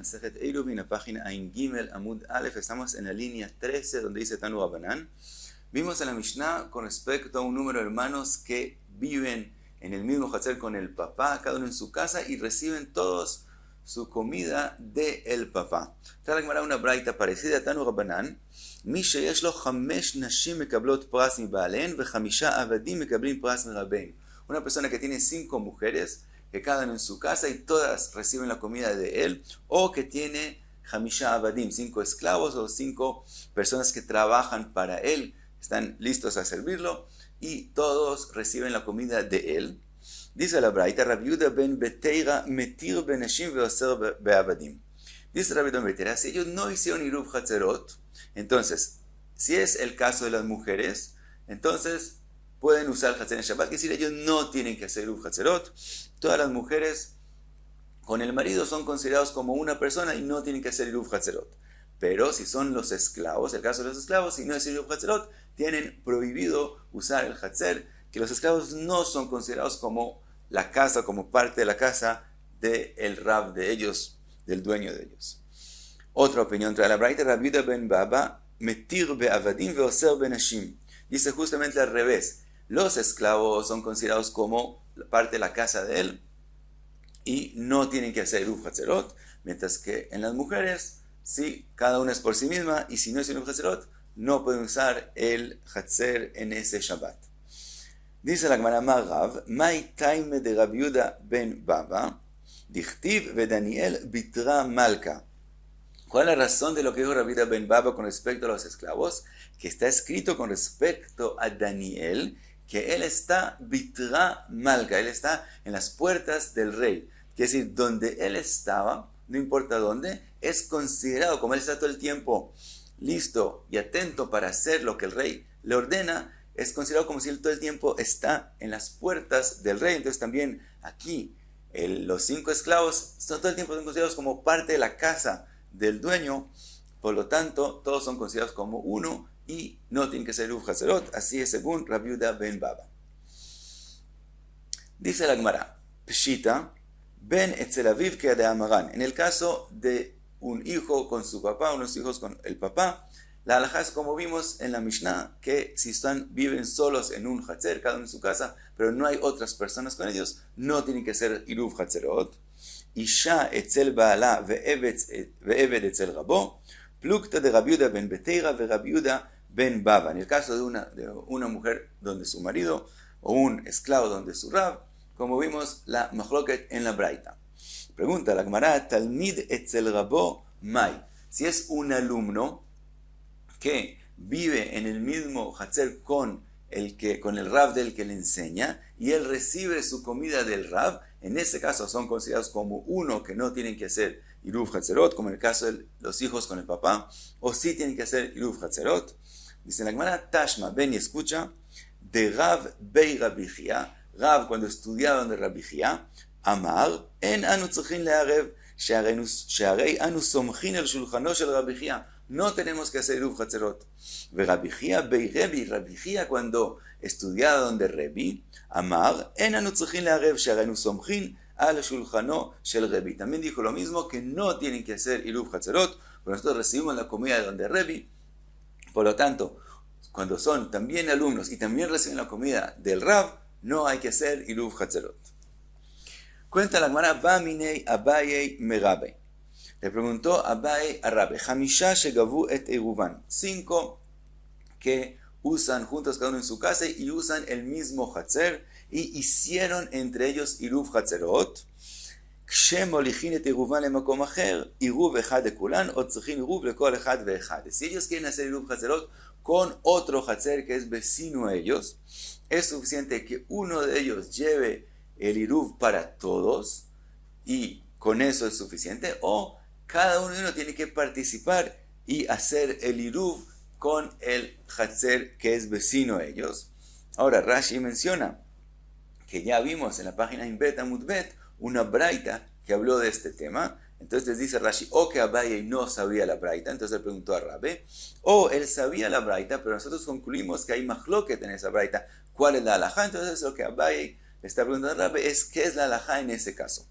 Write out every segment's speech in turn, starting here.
Masejet Eruvin, en la página Ain Gimel Amud Aleph. Estamos en la línea 13 donde dice Tanu Rabanan. Vimos en la Mishnah con respecto a un número de hermanos que viven en el mismo Hatzer con el papá, cada uno en su casa, y reciben todos su comida del papá. Trae la Gemara una braita parecida a Tanu Rabanan. מי שיש לו 5 נשים מקבלות פרס מבעליהן ו5 עבדים מקבלים פרס מרביהם. Una persona que tiene 5 mujeres que cada uno en su casa y todas reciben la comida de él, o que tiene 5 abadim, 5 esclavos o 5 personas que trabajan para él, están listos a servirlo y todos reciben la comida de él. Dice la braita, Rabbi Yehuda ben Beteira metir benashim veoser beabadim. Dice Rabbi Yehuda ben Beteira, si ellos no hicieron iruv hatzerot, entonces, si es el caso de las mujeres, entonces pueden usar el Hatzer en Shabbat, que es decir, ellos no tienen que hacer Iruv Hatzerot. Todas las mujeres con el marido son considerados como una persona y no tienen que hacer Iruv Hatzerot. Pero si son los esclavos, el caso de los esclavos, si no es Iruv Hatzerot, tienen prohibido usar el Hatzer, que los esclavos no son considerados como la casa, como parte de la casa del Rab de ellos, del dueño de ellos. Otra opinión trae la braita, Rabbi Yehuda ben Baba, metir be'avadim ve'oser benashim. Dice justamente al revés. Los esclavos son considerados como parte de la casa de él y no tienen que hacer Iruv Hatzerot, mientras que en las mujeres, sí, cada una es por sí misma y si no es Iruv Hatzerot, no pueden usar el Hatzer en ese Shabbat. Dice la Gemara Rav, Mai taime de Rabbi Yehuda ben Baba, dichtiv ve Daniel bitra malka. ¿Cuál es la razón de lo que dijo Rabbi Yehuda ben Baba con respecto a los esclavos? Que está escrito con respecto a Daniel, que él está bitra malka, él está en las puertas del rey. Quiere decir, donde él estaba, no importa dónde, es considerado, como él está todo el tiempo listo y atento para hacer lo que el rey le ordena, es considerado como si él todo el tiempo está en las puertas del rey. Entonces también aquí, los 5 esclavos todo el tiempo son considerados como parte de la casa del dueño, por lo tanto, todos son considerados como uno y no tienen que ser Iruv Hatzerot. Así es según Rabbi Yehuda ben Baba. Dice la Gemara, Pshita, ben etzel aviv que de Amaran. En el caso de un hijo con su papá, unos hijos con el papá, la halajá es como vimos en la Mishnah, que si viven solos en un Hatzer, cada uno en su casa, pero no hay otras personas con ellos, no tienen que ser Iruv Hatzerot. Isha etzel baala ve'eved etzel rabo, plukta de Rabbi Yehuda ben Beteira ve Rabbi Yehuda ben Baba. En el caso de una mujer donde su marido, o un esclavo donde su rab, como vimos la machloket en la braita. Pregunta la Gemara, Talmid etzel rabo mai. Si es un alumno que vive en el mismo Hatzer con el rab del que le enseña, y él recibe su comida del rab, en ese caso son considerados como uno que no tienen que hacer Iruv Hatzerot, como en el caso de los hijos con el papá, o sí tienen que hacer Iruv Hatzerot. Dice la Gemara, Tashma, ven y escucha, de Rav bei Rabbi Chia, Rav cuando estudiaba donde Rabbi Chia, Amar, en anu tzrichin le'arev, she'arei anu somchin el shulchano shel Rabbi Chia. No tenemos que hacer Iruv Hatzerot. Ve Rabbi Chia bei Rebi, Rabbi Chia cuando estudiaba donde Rebi, Amar, en anu tzrichin le'arev, she'arei somchin al shulchano shel Rebi. También dijo lo mismo, que no tienen que hacer Iruv Hatzerot, pero nosotros recibimos la comida de donde Rebi. Por lo tanto, cuando son también alumnos y también reciben la comida del Rab, no hay que hacer Iruv Hatzerot. Cuenta la Gemara, Baminei Abaye Merabe. Le preguntó Abaye a Rabbe, Hamisha shegavu et eruvan. 5 que usan juntos cada uno en su casa y usan el mismo Hatzer y hicieron entre ellos Iruv Hatzerot. כשמוליכין את עירובן למקום אחר, עירוב אחד לכולן, או צריכים עירוב לכל אחד ואחד. Si ellos quieren hacer עירוב חצרות con otro Hatzer que es vecino a ellos, es suficiente que uno de ellos lleve el עירוב para todos, y con eso es suficiente, o cada uno tiene que participar y hacer el עירוב con el Hatzer que es vecino a ellos. Ahora Rashi menciona que ya vimos en la página Inbet Amud Bet una braita que habló de este tema. Entonces dice Rashi, o que Abaye no sabía la braita, entonces le preguntó a Rabbe, o él sabía la braita, pero nosotros concluimos que hay machloket en esa braita. ¿Cuál es la halajá? Entonces lo que Abaye le está preguntando a Rabbe es, ¿qué es la halajá en ese caso?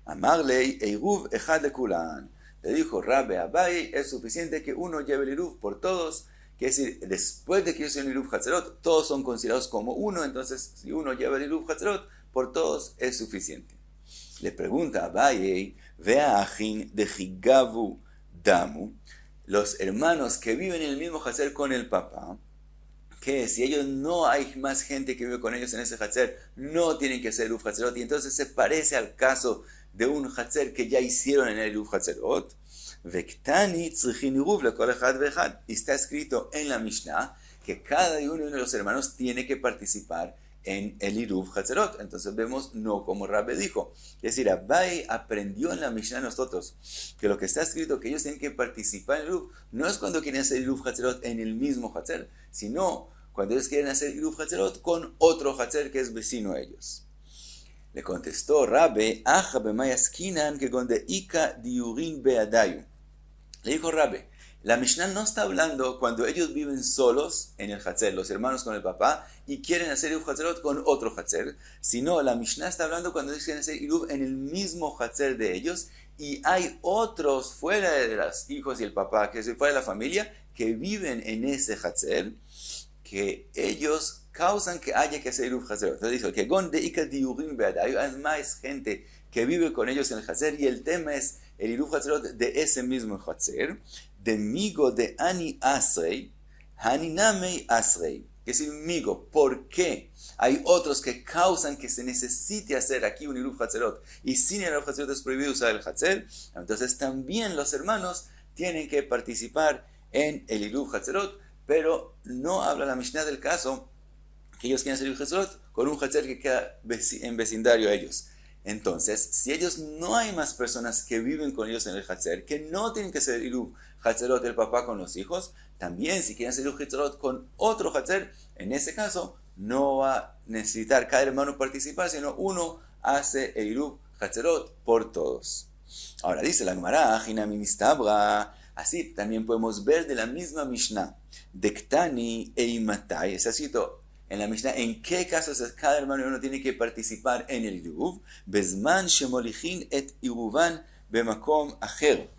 Amarlei eiruv echad lekulan. Le dijo Rabbe Abaye, es suficiente que uno lleve el Iruv por todos. Quiere decir, después de que ellos tienen el Iruv Hatzerot, todos son considerados como uno. Entonces, si uno lleva el Iruv Hatzerot, por todos es suficiente. Le pregunta a Abaye, vea ajin de Higavu Damu, los hermanos que viven en el mismo Hatzer con el papá, que si ellos no hay más gente que vive con ellos en ese Hatzer, no tienen que hacer Iruv Hatzerot. Y entonces se parece al caso de un Hatzer que ya hicieron en el Iruv Hatzerot. Vektani tzrichin Iruv lekol echad ve'echad. Y está escrito en la Mishnah que cada uno de los hermanos tiene que participar en el Iruv Hatzerot. Entonces vemos no como Rabbe dijo. Es decir, Abaye aprendió en la Mishnah de nosotros que lo que está escrito que ellos tienen que participar en el Iruv no es cuando quieren hacer Iruv Hatzerot en el mismo Hatzer, sino cuando ellos quieren hacer Iruv Hatzerot con otro Hatzer que es vecino a ellos. Le contestó Rabbe, Aja b'mayaskinan que gonde ika diurin beadayu. Le dijo Rabbe, la Mishnah no está hablando cuando ellos viven solos en el Hatzer, los hermanos con el papá, y quieren hacer Iruv Hatzerot con otro Hatzer, sino la Mishnah está hablando cuando ellos quieren hacer Iruv en el mismo Hatzer de ellos, y hay otros fuera de los hijos y el papá, que es fuera de la familia, que viven en ese Hatzer, que ellos causan que haya que hacer Iruv Hatzerot. Entonces dijo que gonde ika diurim beadayu, hay más gente que vive con ellos en el Hatzer, y el tema es el Iruv Hatzerot de ese mismo Hatzer, de migo de ani asrei, haninamei asrei. Que es migo, ¿por qué? Hay otros que causan que se necesite hacer aquí un Iruv Hatzerot, y sin Iruv Hatzerot es prohibido usar el Hatzer. Entonces también los hermanos tienen que participar en el Iruv Hatzerot, pero no habla la Mishnah del caso que ellos quieren hacer Iruv Hatzerot con un Hatzer que queda en vecindario a ellos. Entonces, si ellos no hay más personas que viven con ellos en el Hatzer, que no tienen que hacer Iruv Hatzerot el papá con los hijos, también si quieren hacer Iruv Hatzerot con otro Hatzer, en ese caso no va a necesitar cada hermano participar, sino uno hace el Iruv Hatzerot por todos. Ahora dice la Gemara, Hinami Mistabra, así también podemos ver de la misma Mishnah, Dektani e Imatai, es así en la Mishnah, en qué casos cada hermano y uno tiene que participar en el Iruv, Bezman shemolichin et Iruvan bemakom acher,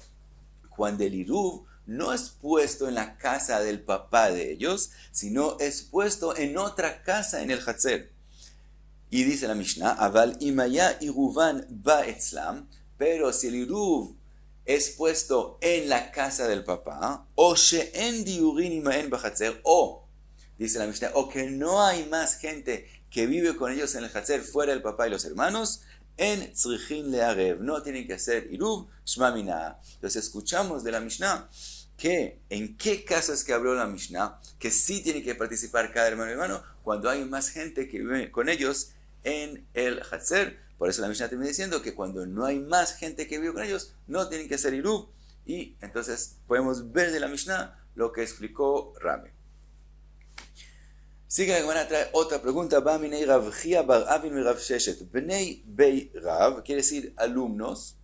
cuando el Iruv no es puesto en la casa del papá de ellos, sino es puesto en otra casa en el Hatzer. Y dice la Mishnah, Aval imaya Iruvan ba etzlam, pero si el Iruv es puesto en la casa del papá, o she'en diurin imaen b'hatzer, o dice la Mishnah, o que no hay más gente que vive con ellos en el Hatzer fuera del papá y los hermanos, en tzrichin le'arev, no tienen que hacer Iruv shma mina. Entonces escuchamos de la Mishnah que en qué caso es que habló la Mishnah, que sí tiene que participar cada hermano y hermano cuando hay más gente que vive con ellos en el Hatzer. Por eso la Mishnah termina diciendo que cuando no hay más gente que vive con ellos, no tienen que hacer Iruv. Y entonces podemos ver de la Mishnah lo que explicó Rabbe. Sigue la Gemara, trae otra pregunta. Ba minei Rav Chia bar Avin mi Rav Sheshet. Bnei Bei Rav, quiere decir alumnos,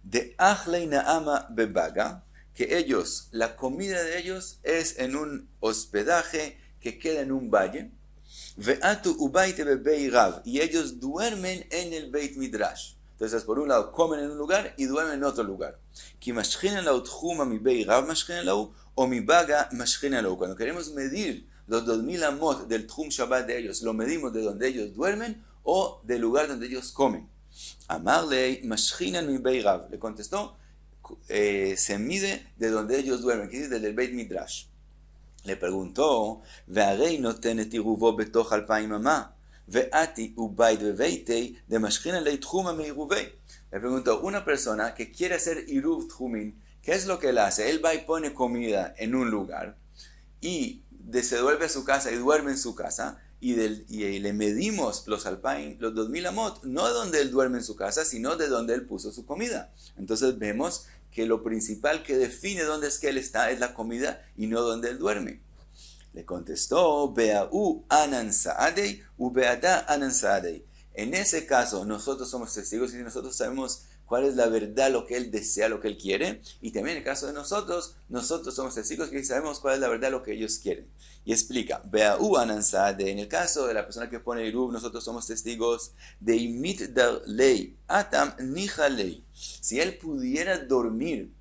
de Achlei Naama Bebaga, que ellos, la comida de ellos es en un hospedaje que queda en un valle. Ve'atu ubaite bebei Rav, y ellos duermen en el Beit Midrash. Entonces, por un lado, comen en un lugar y duermen en otro lugar. Ki mashchinan lau tchuma mi Bei Rav mashchinan lau, o mi baga mashchinan lau. Cuando queremos medir los 2000 amot del Tchum Shabbat de ellos, lo medimos de donde ellos duermen o del lugar donde ellos comen. Amarlei mashchinan mi Bei Rav. Le contestó, se mide de donde ellos duermen, que es desde el Beit Midrash. Le preguntó, והרי נותן את עירובו בתוך 2000 אמה, ואתי ובית בביתי דמשכין עלי תחומה מעירובי. Le preguntó, una persona que quiere hacer Iruv Tchumin, ¿qué es lo que él hace? Él va y pone comida en un lugar y se devuelve a su casa y duerme en su casa y le medimos los 2000 amot, no de donde él duerme en su casa, sino de donde él puso su comida. Entonces vemos que lo principal que define dónde es que él está es la comida y no donde él duerme. Le contestó, Bea'u anan sa'adei, u be'ada anan sa'adei. En ese caso, nosotros somos testigos y nosotros sabemos cuál es la verdad, lo que él desea, lo que él quiere. Y también en el caso de nosotros somos testigos y sabemos cuál es la verdad, lo que ellos quieren. Y explica, Bea'u anan sa'adei. En el caso de la persona que pone Iruv, nosotros somos testigos de imit dar lei, atam nicha lei. Si él pudiera dormir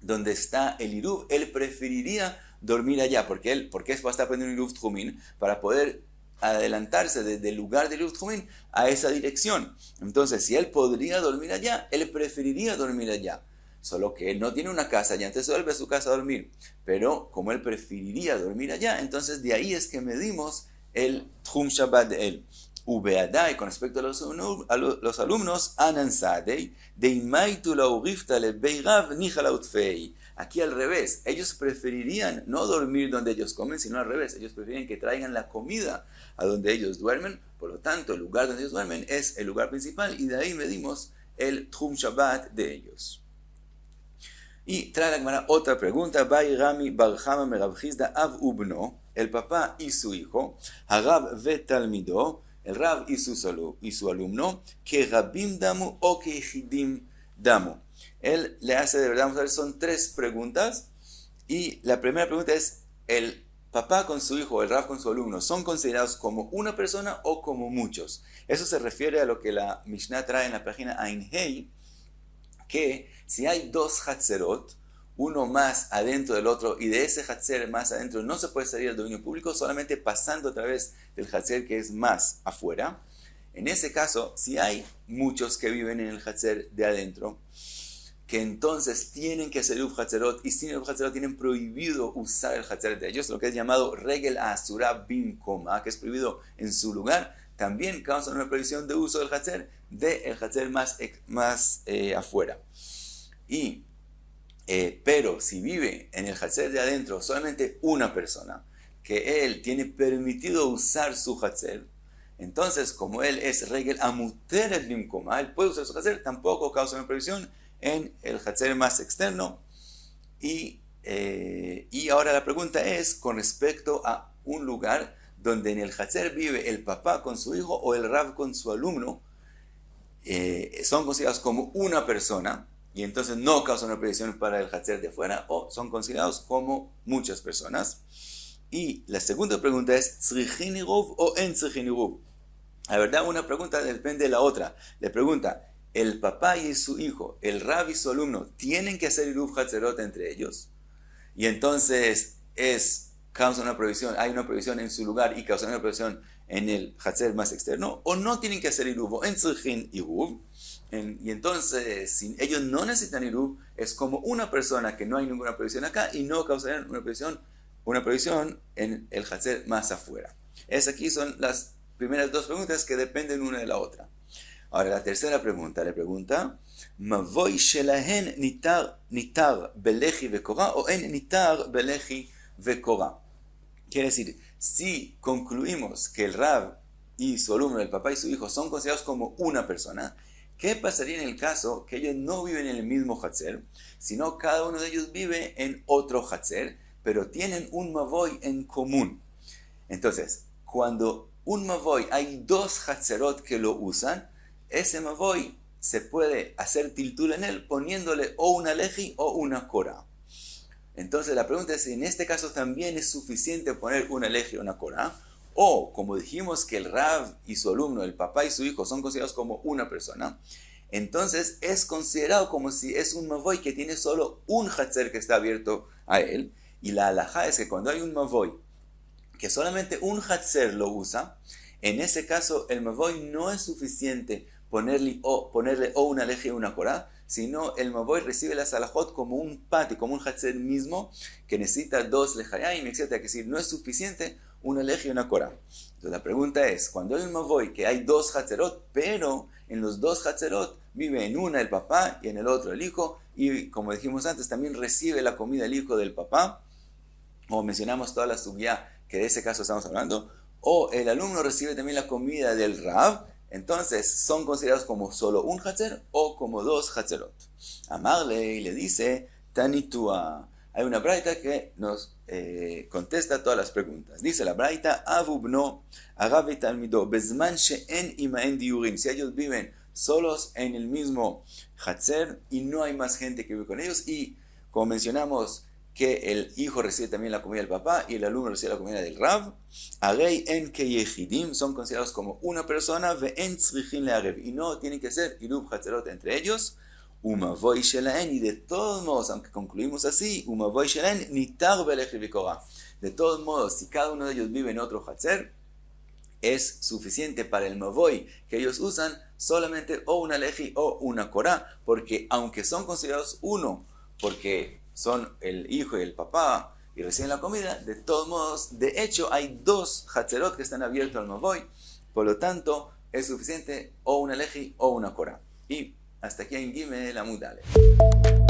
donde está el Iruv, él preferiría dormir allá, porque él va a estar aprendiendo Iruv Tjumin para poder adelantarse desde el lugar del Iruv Tjumin a esa dirección. Entonces, si él podría dormir allá, él preferiría dormir allá. Solo que él no tiene una casa allá, entonces vuelve a su casa a dormir. Pero como él preferiría dormir allá, entonces de ahí es que medimos el Tchum Shabbat de él. Ubeadai, con respecto a los alumnos, Anansadei, Deimaitu la urifta le beirav nijalautfei. Aquí al revés, ellos preferirían no dormir donde ellos comen, sino al revés, ellos prefieren que traigan la comida a donde ellos duermen, por lo tanto el lugar donde ellos duermen es el lugar principal y de ahí medimos el Tchum Shabbat de ellos. Y trae la Gemara otra pregunta, Bai Rami Bar Chama Merav Chizda Av Ubno, el papá y su hijo, Harav Vetalmido, el Rav y su alumno, que Rabim Damu o que Ejidim Damu. Él le hace, de verdad, vamos a ver, son tres preguntas. Y la primera pregunta es, ¿el papá con su hijo, el Rav con su alumno, son considerados como una persona o como muchos? Eso se refiere a lo que la Mishnah trae en la página Ain Hei, que si hay dos Hatzerot, uno más adentro del otro, y de ese Hatzer más adentro no se puede salir al dominio público, solamente pasando a través del Hatzer que es más afuera. En ese caso, si hay muchos que viven en el Hatzer de adentro, que entonces tienen que hacer Iruv Hatzerot, y sin Iruv Hatzerot tienen prohibido usar el Hatzer de ellos, lo que es llamado Regel Asura Bimkoma, que es prohibido en su lugar, también causa una prohibición de uso del Hatzer, del Hatzer más afuera. Pero si vive en el Hatzer de adentro solamente una persona, que él tiene permitido usar su Hatzer, entonces como él es Regel Amuteret Bimkoma, él puede usar su Hatzer, tampoco causa una prohibición en el Hatzer más externo. Y ahora la pregunta es con respecto a un lugar donde en el Hatzer vive el papá con su hijo o el Rav con su alumno, son considerados como una persona y entonces no causan una prohibición para el Hatzer de afuera, o son considerados como muchas personas. Y la segunda pregunta es ¿Tzrichin Iruv o en Tzrichin Iruv? La verdad, una pregunta depende de la otra. Le pregunta, ¿el papá y su hijo, el Rav y su alumno, tienen que hacer Iruv Hatzerot entre ellos? Y entonces causa una prohibición, hay una prohibición en su lugar y causa una prohibición en el Hatzer más externo, o no tienen que hacer Iruv, o en Tzrichin Iruv. Y entonces, si ellos no necesitan Iruv, es como una persona que no hay ninguna prohibición acá y no causarían una prohibición en el Hatzer más afuera. Aquí son las primeras dos preguntas que dependen una de la otra. Ahora, la tercera pregunta, le pregunta, Mavoy shelahen nitar belechi vekora o en nitar belechi vekora. Quiere decir, si concluimos que el Rav y su alumno, el papá y su hijo, son considerados como una persona, ¿qué pasaría en el caso que ellos no viven en el mismo Hatzer, sino cada uno de ellos vive en otro Hatzer, pero tienen un Mavoy en común? Entonces, cuando un Mavoy hay dos Hatzerot que lo usan, ese Mavoy se puede hacer tiltul en él poniéndole o una leji o una korah. Entonces la pregunta es si en este caso también es suficiente poner una leji o una korah, o como dijimos que el Rav y su alumno, el papá y su hijo son considerados como una persona, entonces es considerado como si es un Mavoy que tiene solo un Hatzer que está abierto a él, y la halajá es que cuando hay un Mavoy que solamente un Hatzer lo usa, en ese caso el Mavoy no es suficiente ponerle o una leji o una korah, sino el Mavoy recibe las halajot como un pati, como un Hatzer mismo, que necesita dos lejayim, etc. Que decir, no es suficiente una leji y una korah. Entonces la pregunta es, cuando hay un Mavoy que hay dos Hatzerot, pero en los dos Hatzerot vive en una el papá y en el otro el hijo, y como dijimos antes, también recibe la comida el hijo del papá, o mencionamos toda la sugya que de ese caso estamos hablando, o el alumno recibe también la comida del Rav, entonces son considerados como solo un Hatzer o como dos Hatzerot. Amarle le dice, Tanitua. Hay una braita que nos contesta todas las preguntas. Dice la braita, Avubno, Agav Talmido, Bezman she'en imaen diurim. Si ellos viven solos en el mismo Hatzer y no hay más gente que vive con ellos, y como mencionamos, que el hijo recibe también la comida del papá y el alumno recibe la comida del Rav, Arei en que yehidim, son considerados como una persona, ve en tzrichin le'arev, y no tienen que ser Iruv Hatzerot entre ellos, Umavoy shelaen, y de todos modos, aunque concluimos así, Umavoy shelaen, nitar belechi vikora. De todos modos, si cada uno de ellos vive en otro hatzer, es suficiente para el mavoy que ellos usan solamente o una leji o una korá, porque aunque son considerados uno, porque son el hijo y el papá y reciben la comida, de todos modos, de hecho hay dos hatzerot que están abiertos al mavoy, por lo tanto es suficiente o una leji o una korá. Y hasta aquí en Gimel Amud Aleph.